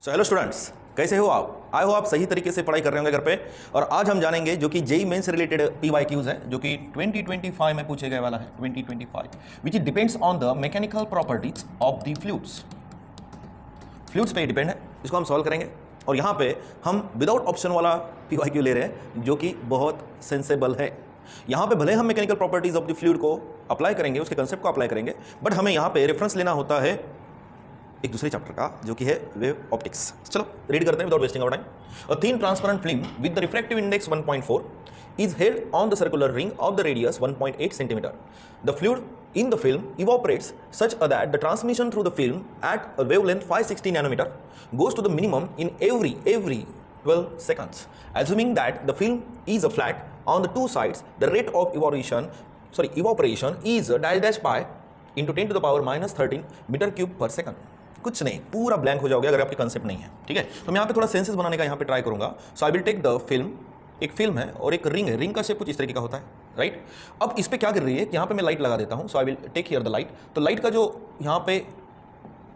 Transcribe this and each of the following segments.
So hello students, कैसे हो आप? आए हो आप सही तरीके से पढ़ाई कर रहे होंगे घर पे। और आज हम जानेंगे जो कि जेई मेंस से रिलेटेड पीवाईक्यूज है, जो कि 2025 में पूछे गए वाला है। 2025 which depends on the mechanical properties of the fluids. Fluids पे डिपेंड है, इसको हम सॉल्व करेंगे। और यहाँ पे हम विदाउट ऑप्शन वाला पीवाईक्यू ले रहे हैं, जो कि बहुत सेंसेबल है। यहाँ पे भले हम mechanical properties of the fluid को अप्लाई करेंगे, उसके कंसेप्ट को अप्लाई करेंगे, बट हमें यहाँ पे रेफरेंस लेना होता है एक दूसरे चैप्टर का, जो कि है वेव ऑप्टिक्स। चलो रीड करते हैं without wasting our time. A thin transparent film with the refractive index 1.4 is held on the circular ring of the radius 1.8 centimeter. The fluid in the film evaporates such that the transmission through the film at a wavelength 560 nanometer goes to the minimum in every 12 seconds. Assuming that the film is a flat on the two sides, the rate of evaporation is dash by into 10 to the power minus 13 metre cube per second. कुछ नहीं, पूरा blank हो जाओगे अगर आपके concept नहीं है। ठीक है, तो मैं यहाँ पे थोड़ा सेंसेस बनाने का यहाँ पे ट्राई करूंगा। So I will take the film, एक फिल्म है और एक रिंग है। रिंग का शेप कुछ इस तरीके का होता है, राइट। अब इस पे क्या गिर रही है कि यहाँ पे मैं लाइट लगा देता हूँ। So I will take here the light. तो लाइट का जो यहाँ पे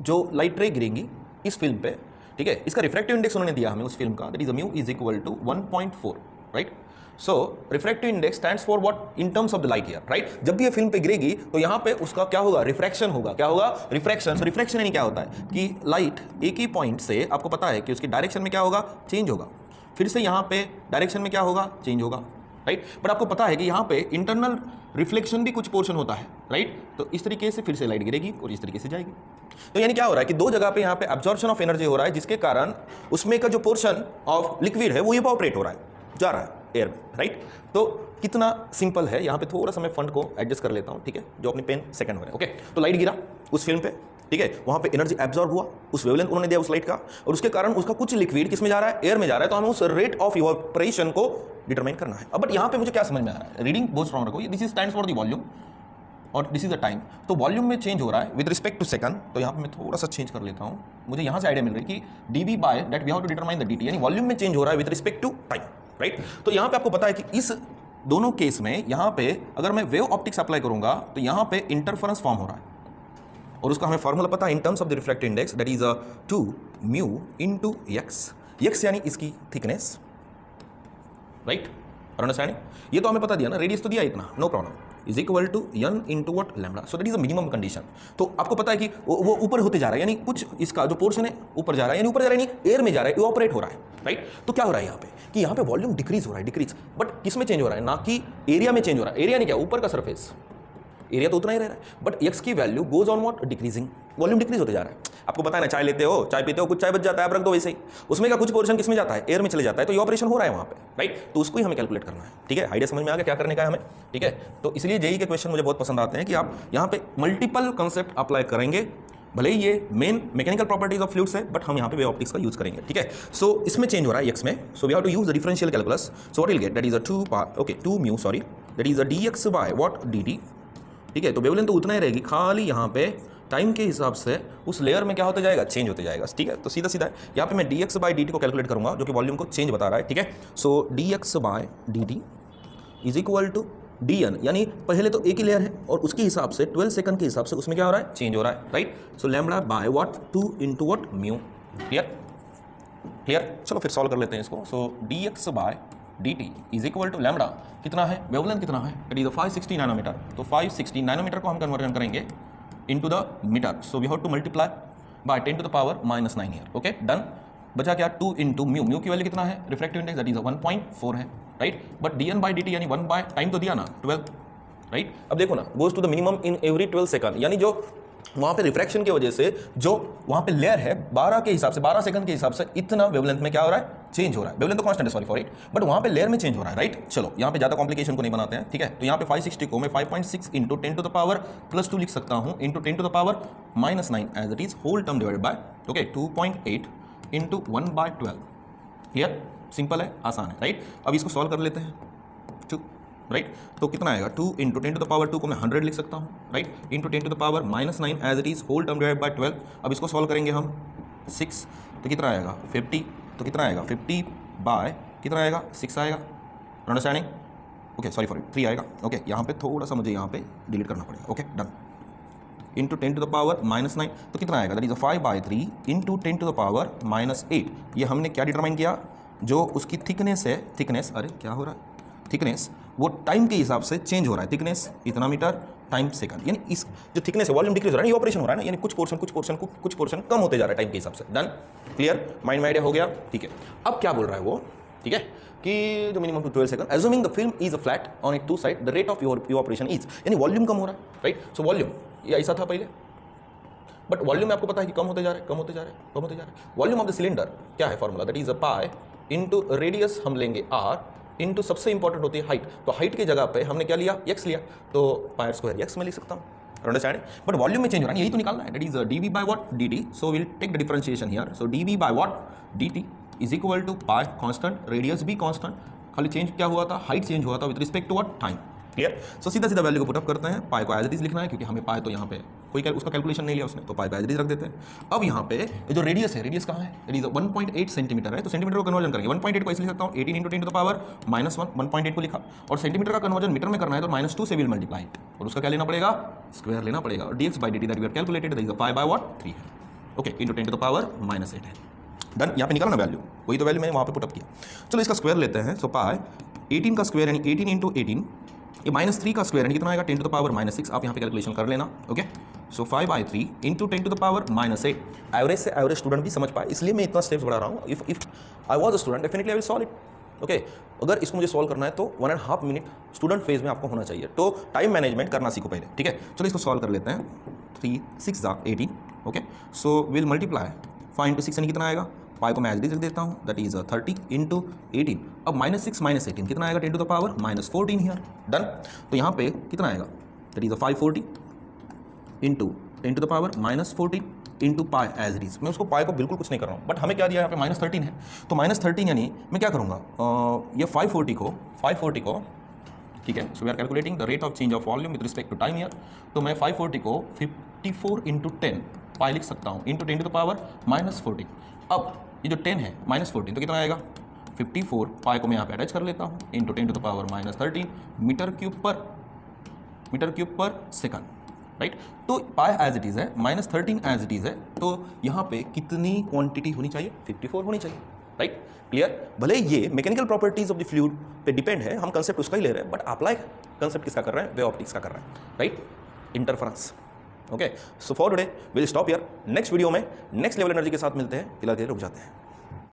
जो लाइट रे गिरेंगी इस फिल्म पे, ठीक है, इसका रिफ्रैक्टिव इंडेक्स उन्होंने दिया हमें उस फिल्म का, that is mu is equal to 1.4, right. So refractive index stands for what in terms of the light here, right. जब भी ये फिल्म पे गिरेगी तो यहाँ पे उसका क्या होगा, रिफ्रैक्शन होगा। क्या होगा, रिफ्रैक्शन। सो रिफ्रैक्शन यानी क्या होता है कि लाइट एक ही पॉइंट से, आपको पता है कि उसकी डायरेक्शन में क्या होगा, चेंज होगा, फिर से यहाँ पे डायरेक्शन में क्या होगा, चेंज होगा, राइट। बट आपको पता है कि यहाँ पे इंटरनल रिफ्लेक्शन भी कुछ पोर्शन होता है, राइट। तो इस तरीके से फिर से लाइट गिरेगी और इस तरीके से जाएगी। तो यानी क्या हो रहा है कि दो जगह पे यहाँ पे एब्जॉर्प्शन ऑफ एनर्जी हो रहा है, जिसके कारण उसमें का जो पोर्शन ऑफ लिक्विड है वो इवैपोरेट हो रहा है, जा रहा है एयर में, राइट। तो कितना सिंपल है। यहाँ पे थोड़ा सा मैं फंड को एडजस्ट कर लेता हूँ, ठीक है, जो अपनी पेन सेकंड हो रहा है। ओके, तो लाइट गिरा उस फिल्म पे, ठीक है, वहाँ पे एनर्जी एब्जॉर्ब हुआ, उस वेवलेंथ उन्होंने दिया उस लाइट का, और उसके कारण उसका कुछ लिक्विड किस में जा रहा है, एयर में जा रहा है। तो हमें उस रेट ऑफ इवैपोरेशन को डिटरमाइन करना है। अब बट यहाँ पे मुझे क्या समझ में आ रहा है, रीडिंग बहुत स्ट्रॉन्ग रखो, this is stands for the volume और दिस इज द टाइम। तो वॉल्यूम में चेंज हो रहा है विद रिस्पेक्ट टू सेकंड। तो यहाँ पे मैं थोड़ा सा चेंज कर लेता हूँ, मुझे यहाँ से आइडिया मिल रही है कि dv by that we have to determine the dt, यानी वॉल्यूम में चेंज हो रहा है with respect to time, right. तो यहाँ पे आपको पता है कि इस दोनों केस में यहाँ पे अगर मैं वेव ऑप्टिक्स अप्लाई करूंगा तो यहाँ पे इंटरफेरेंस फॉर्म हो रहा है, और उसका हमें फॉर्मूला पता है इन terms of the refractive index, that is 2 mu into x यानी इसकी थिकनेस, राइट। और अंडरस्टैंडिंग, ये तो हमें पता दिया ना, रेडियस तो दिया इतना, no problem, is equal to n into what lambda. So that is a minimum condition. तो आपको पता है कि वो ऊपर होते जा रहा है, यानी कुछ इसका जो पोर्शन है ऊपर जा रहा है, यानी ऊपर जा रहा है यानी एयर में जा रहा है, इवैपोरेट हो रहा है, राइट। तो क्या हो रहा है यहाँ पे कि यहाँ पे वॉल्यूम डिक्रीज हो रहा है, डिक्रीज, बट किस में चेंज हो रहा है, ना कि एरिया में चेंज हो रहा है। एरिया नहीं, क्या ऊपर का सरफेस एरिया तो उतना ही रह रहा है, बट x की value goes on what, decreasing, volume decrease होते जा रहा है। आपको पता है ना, चाय लेते हो, चाय पीते हो, कुछ चाय बच जाता है, आप रख दो वैसे ही, उसमें का कुछ पोर्शन किस में जाता है, एयर में चले जाता है, तो ये ऑपरेशन हो रहा है वहाँ पे, राइट। तो उसको ही हमें कैलकुलेट करना है, ठीक है। आइडिया समझ में आ गया क्या करने का है हमें, ठीक है। तो इसलिए जेई के क्वेश्चन मुझे बहुत पसंद आते हैं कि आप यहाँ पे मल्टीपल कंसेप्ट अप्लाई करेंगे, भले ही ये main mechanical properties of fluids है, बट हम यहाँ पे वेव ऑप्टिक्स का यूज करेंगे, ठीक है। सो इसमें चेंज हो रहा है x में, so we have to use the differential calculus. So what will get, that is a 2 mu, sorry, that is a dx by what dt, ठीक है। तो वेवलेंथ तो उतना ही रहेगी, खाली यहाँ पे टाइम के हिसाब से उस लेयर में क्या होता जाएगा, चेंज होते जाएगा, ठीक है। तो सीधा सीधा यहाँ पे मैं dx बाय dt को कैलकुलेट करूंगा, जो कि वॉल्यूम को चेंज बता रहा है, ठीक है। So dx by dt is equal to dn, यानी पहले तो एक ही लेयर है और उसके हिसाब से 12 सेकंड के हिसाब से उसमें क्या हो रहा है, चेंज हो रहा है, right. So lambda by what, 2 into what, mu. Clear. चलो फिर सॉल्व कर लेते हैं इसको। So dx by dt is equal to lambda कितना है, वेवलेंथ कितना है, इट इज 560 नैनोमीटर। तो 560 नैनोमीटर को हम कन्वर्जन करेंगे into the metre. So we have to multiply by 10 to the power -9 here. Okay, done. बचा क्या, 2 इंटू म्यू, म्यू की वैल्यू कितना है, रिफ्रैक्टिव इंडेक्स दैट इज 1.4 है, right. But dn by dt यानी 1 बाय टाइम तो दिया ना 12, राइट। अब देखो ना, goes to the minimum in every 12 second, यानी जो वहाँ पे रिफ्रैक्शन की वजह से जो वहाँ पे लेयर है 12 के हिसाब से, 12 सेकंड के हिसाब से इतना वेवलेंथ में क्या हो रहा है, चेंज हो रहा है। वेवलेंथ तो कांस्टेंट है, सॉरी फॉर इट, बट वहाँ पे लेयर में चेंज हो रहा है, राइट। चलो यहाँ पे ज़्यादा कॉम्प्लिकेशन को नहीं बनाते हैं, ठीक है। तो यहाँ पे 560 को मैं 5.6 इंटू 10 टू द पावर +2 लिख सकता हूँ, into 10 to the power -9 as it is whole term divided by, okay, 2.8 into 1/12। Clear, simple है, आसान है, राइट। अब इसको सॉल्व कर लेते हैं, राइट। तो कितना आएगा, 2 इंटू 10 टू द पावर 2 को मैं 100 लिख सकता हूँ, right, into 10 to the power -9 as it is whole term divided by 12। अब इसको सॉल्व करेंगे हम 6, तो कितना आएगा 50, तो कितना आएगा 50 बाय कितना आएगा 6 आएगा, understanding. Okay, sorry for it 3 आएगा। ओके, यहाँ पे थोड़ा सा मुझे यहाँ पे डिलीट करना पड़ेगा। Okay, done. Into 10 to the power -9, तो कितना आएगा? That is 5/3 into 10 to the power -8। ये हमने क्या डिटरमाइन किया? जो उसकी थिकनेस है, थिकनेस, अरे क्या हो रहा है, थिकनेस वो टाइम के हिसाब से चेंज हो रहा है। थिकनेस इतना मीटर टाइम सेकंड, यानी इस जो थिकनेस है वॉल्यूम डिक्रीज हो रहा है, ये ऑपरेशन हो रहा है ना, यानी कुछ पोर्शन कम होते जा रहा है टाइम के हिसाब से। डन, क्लियर, माइंड में आइडिया हो गया? ठीक है। अब क्या बोल रहा है वो, ठीक है, कि जो minimum to 12 second, assuming the film is a flat on it two side, the rate of evaporation is, यानी वॉल्यूम कम हो रहा है, राइट। सो वॉल्यूम ये ऐसा था पहले, बट वॉल्यूम में आपको पता है कि कम होते जा रहे हैं। वॉल्यूम ऑफ द सिलेंडर क्या है formula? That is a pi into radius हम लेंगे आर इंटू सबसे इंपॉर्टेंट होती है हाइट, तो हाइट की जगह पे हमने क्या लिया? एक्स लिया, तो पाई स्क्वायर एक्स में लिख सकता हूँ, अंडरस्टैंड। बट वॉल्यूम में चेंज हो रहा है, यही तो निकालना है। That is dv by what? dt, so will take the differentiation here. So dv by what? dt is equal to pi constant, radius भी कांस्टेंट, खाली चेंज क्या हुआ था? हाइट चेंज हुआ था with respect to what? Time. Clear. So सीधा value को put up करते हैं, पाई को एज इट इज लिखना है क्योंकि हमें पाई तो यहाँ पे कोई उसका कैलकुलेशन नहीं लिया उसने, तो पाई को एज इट इज रख देते हैं। अब यहाँ पे जो रेडियस है, रेडियस कहाँ है? इट इज 1.8 सेंटीमीटर है, तो सेंटीमीटर को कन्वर्जन करेंगे। 1.8 को ऐसे लिख सकता हूँ 18 इंटू 10 टू द पावर -1, 1.8 को लिखा, और सेंटीमीटर का कन्वर्जन मीटर में करना है तो -2 से विल मल्टीप्लाई इट, और उसका क्या लेना पड़ेगा? स्क्वायर लेना पड़ेगा, और dx by dt that we are calculated is 5/3 है, okay, into 10 to the power -8 है। डन, यहाँ पे निकाला ना वैल्यू, वही तो वैल्यू मैंने वहाँ पे पुटअप किया। चलो इसका स्क्वायर लेते हैं। सो पाई 18 का स्क्वायर यानी 18 इंटू 18, ये -3 का स्क्वायर यानी कितना आएगा? 10 टू द पावर -6, आप यहाँ पे कैलकुलेशन कर लेना, okay. So 5/3 into 10 to the power -8। Average से एवरेज स्टूडेंट भी समझ पाए, इसलिए मैं इतना स्टेप्स बढ़ा रहा हूँ। If I was a student definitely I will solve it, okay. अगर इसको मुझे सॉल्व करना है तो 1.5 मिनट स्टूडेंट फेज में आपको होना चाहिए, तो टाइम मैनेजमेंट करना सीखो पहले, ठीक है। चलो इसको सॉल्व कर लेते हैं। 3 6 18, okay. So will multiply 5 into 6 यानी कितना आएगा? पाई को मैं एज लिख देता हूँ, दैट इज 30 इंटू 18। अब -6 -18 कितना आएगा? 10 to the power -14 here. Done, तो यहाँ पे कितना आएगा? That is 540 into 10 to the power -14 into pi as it is. मैं उसको पाई को बिल्कुल कुछ नहीं कर रहा हूँ, बट हमें क्या दिया यहाँ पे? -13 है, तो -13 यानी मैं क्या करूँगा? ये 540 को, ठीक है। So we are calculating the rate of change of volume with respect to time here, तो मैं 540 को 54 इंटू 10 पाई लिख सकता हूँ, इंटू 10 टू द पावर -14। अब ये जो 10 है -14 तो कितना आएगा? 54, पाई को मैं यहाँ पे अटैच कर लेता हूँ, into 10 to the power -13 metre cube per second, right. तो पाई एज इट इज़ है, -13 एज इट इज़ है, तो यहाँ पे कितनी क्वांटिटी होनी चाहिए? 54 होनी चाहिए, राइट। क्लियर। भले ये mechanical properties of the fluid पे डिपेंड है, हम कंसेप्ट उसका ही ले रहे हैं, बट अप्लाई कंसेप्ट किसका कर रहे हैं? वे ऑप्टिक्स का कर रहे हैं, right, interference. Okay, so for today will stop here. Next video में नेक्स्ट लेवल एनर्जी के साथ मिलते हैं, फिलहाल के लिए रुक जाते हैं।